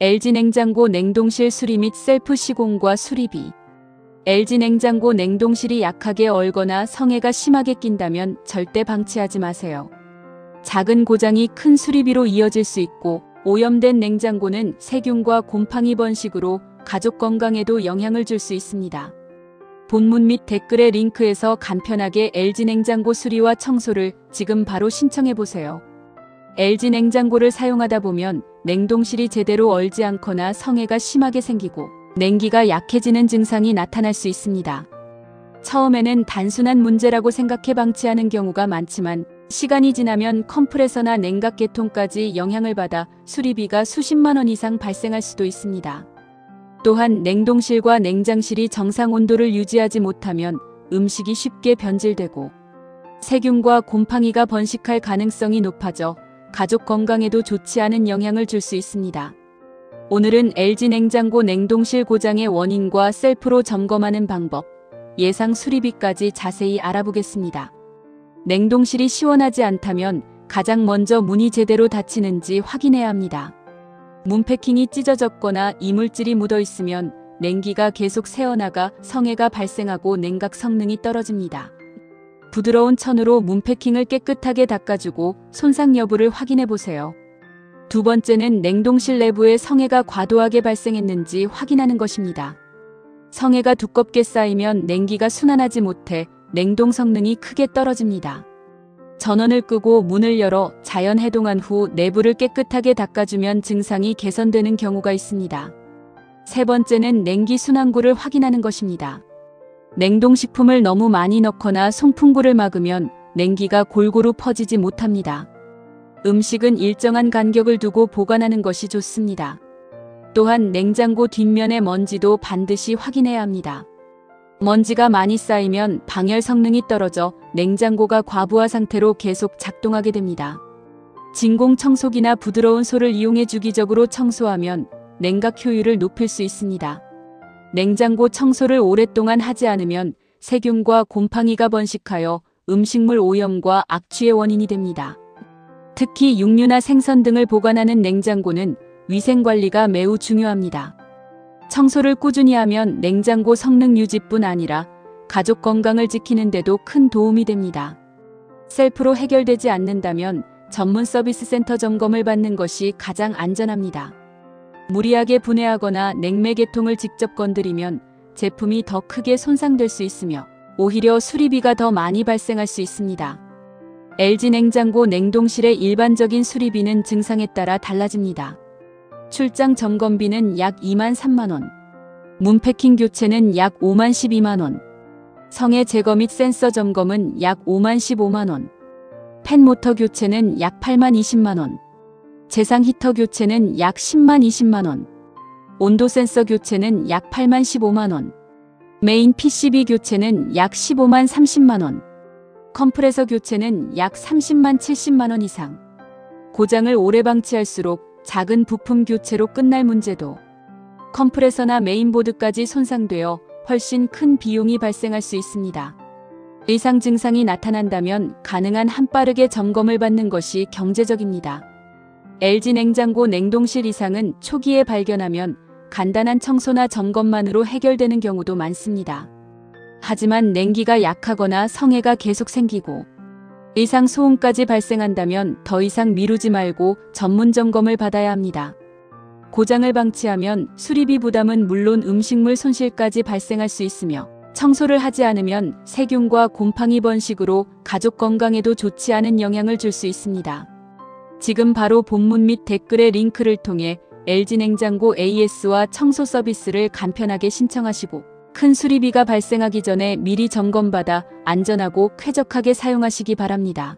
LG 냉장고 냉동실 수리 및 셀프 시공과 수리비. LG 냉장고 냉동실이 약하게 얼거나 성에가 심하게 낀다면 절대 방치하지 마세요. 작은 고장이 큰 수리비로 이어질 수 있고, 오염된 냉장고는 세균과 곰팡이 번식으로 가족 건강에도 영향을 줄 수 있습니다. 본문 및 댓글의 링크에서 간편하게 LG 냉장고 수리와 청소를 지금 바로 신청해보세요. LG 냉장고를 사용하다 보면 냉동실이 제대로 얼지 않거나 성에가 심하게 생기고 냉기가 약해지는 증상이 나타날 수 있습니다. 처음에는 단순한 문제라고 생각해 방치하는 경우가 많지만 시간이 지나면 컴프레서나 냉각 계통까지 영향을 받아 수리비가 수십만 원 이상 발생할 수도 있습니다. 또한 냉동실과 냉장실이 정상 온도를 유지하지 못하면 음식이 쉽게 변질되고 세균과 곰팡이가 번식할 가능성이 높아져 가족 건강에도 좋지 않은 영향을 줄 수 있습니다. 오늘은 LG 냉장고 냉동실 고장의 원인과 셀프로 점검하는 방법, 예상 수리비까지 자세히 알아보겠습니다. 냉동실이 시원하지 않다면 가장 먼저 문이 제대로 닫히는지 확인해야 합니다. 문 패킹이 찢어졌거나 이물질이 묻어 있으면 냉기가 계속 새어나가 성해가 발생하고 냉각 성능이 떨어집니다. 부드러운 천으로 문 패킹을 깨끗하게 닦아주고 손상 여부를 확인해 보세요. 두 번째는 냉동실 내부에 성해가 과도하게 발생했는지 확인하는 것입니다. 성해가 두껍게 쌓이면 냉기가 순환하지 못해 냉동 성능이 크게 떨어집니다. 전원을 끄고 문을 열어 자연 해동한 후 내부를 깨끗하게 닦아주면 증상이 개선되는 경우가 있습니다. 세 번째는 냉기 순환구를 확인하는 것입니다. 냉동식품을 너무 많이 넣거나 송풍구를 막으면 냉기가 골고루 퍼지지 못합니다. 음식은 일정한 간격을 두고 보관하는 것이 좋습니다. 또한 냉장고 뒷면의 먼지도 반드시 확인해야 합니다. 먼지가 많이 쌓이면 방열 성능이 떨어져 냉장고가 과부하 상태로 계속 작동하게 됩니다. 진공 청소기나 부드러운 솔을 이용해 주기적으로 청소하면 냉각 효율을 높일 수 있습니다. 냉장고 청소를 오랫동안 하지 않으면 세균과 곰팡이가 번식하여 음식물 오염과 악취의 원인이 됩니다. 특히 육류나 생선 등을 보관하는 냉장고는 위생관리가 매우 중요합니다. 청소를 꾸준히 하면 냉장고 성능 유지뿐 아니라 가족 건강을 지키는 데도 큰 도움이 됩니다. 셀프로 해결되지 않는다면 전문 서비스 센터 점검을 받는 것이 가장 안전합니다. 무리하게 분해하거나 냉매 계통을 직접 건드리면 제품이 더 크게 손상될 수 있으며 오히려 수리비가 더 많이 발생할 수 있습니다. LG 냉장고 냉동실의 일반적인 수리비는 증상에 따라 달라집니다. 출장 점검비는 약 2만 3만 원, 문 패킹 교체는 약 5만 12만 원, 성해 제거 및 센서 점검은 약 5만 15만 원, 팬 모터 교체는 약 8만 20만 원, 제상 히터 교체는 약 10만 20만 원, 온도 센서 교체는 약 8만 15만 원, 메인 PCB 교체는 약 15만 30만 원, 컴프레서 교체는 약 30만 70만 원 이상. 고장을 오래 방치할수록 작은 부품 교체로 끝날 문제도 컴프레서나 메인보드까지 손상되어 훨씬 큰 비용이 발생할 수 있습니다. 이상 증상이 나타난다면 가능한 한 빠르게 점검을 받는 것이 경제적입니다. LG 냉장고 냉동실 이상은 초기에 발견하면 간단한 청소나 점검만으로 해결되는 경우도 많습니다. 하지만 냉기가 약하거나 성해가 계속 생기고 이상 소음까지 발생한다면 더 이상 미루지 말고 전문 점검을 받아야 합니다. 고장을 방치하면 수리비 부담은 물론 음식물 손실까지 발생할 수 있으며 청소를 하지 않으면 세균과 곰팡이 번식으로 가족 건강에도 좋지 않은 영향을 줄 수 있습니다. 지금 바로 본문 및 댓글의 링크를 통해 LG 냉장고 AS와 청소 서비스를 간편하게 신청하시고 큰 수리비가 발생하기 전에 미리 점검받아 안전하고 쾌적하게 사용하시기 바랍니다.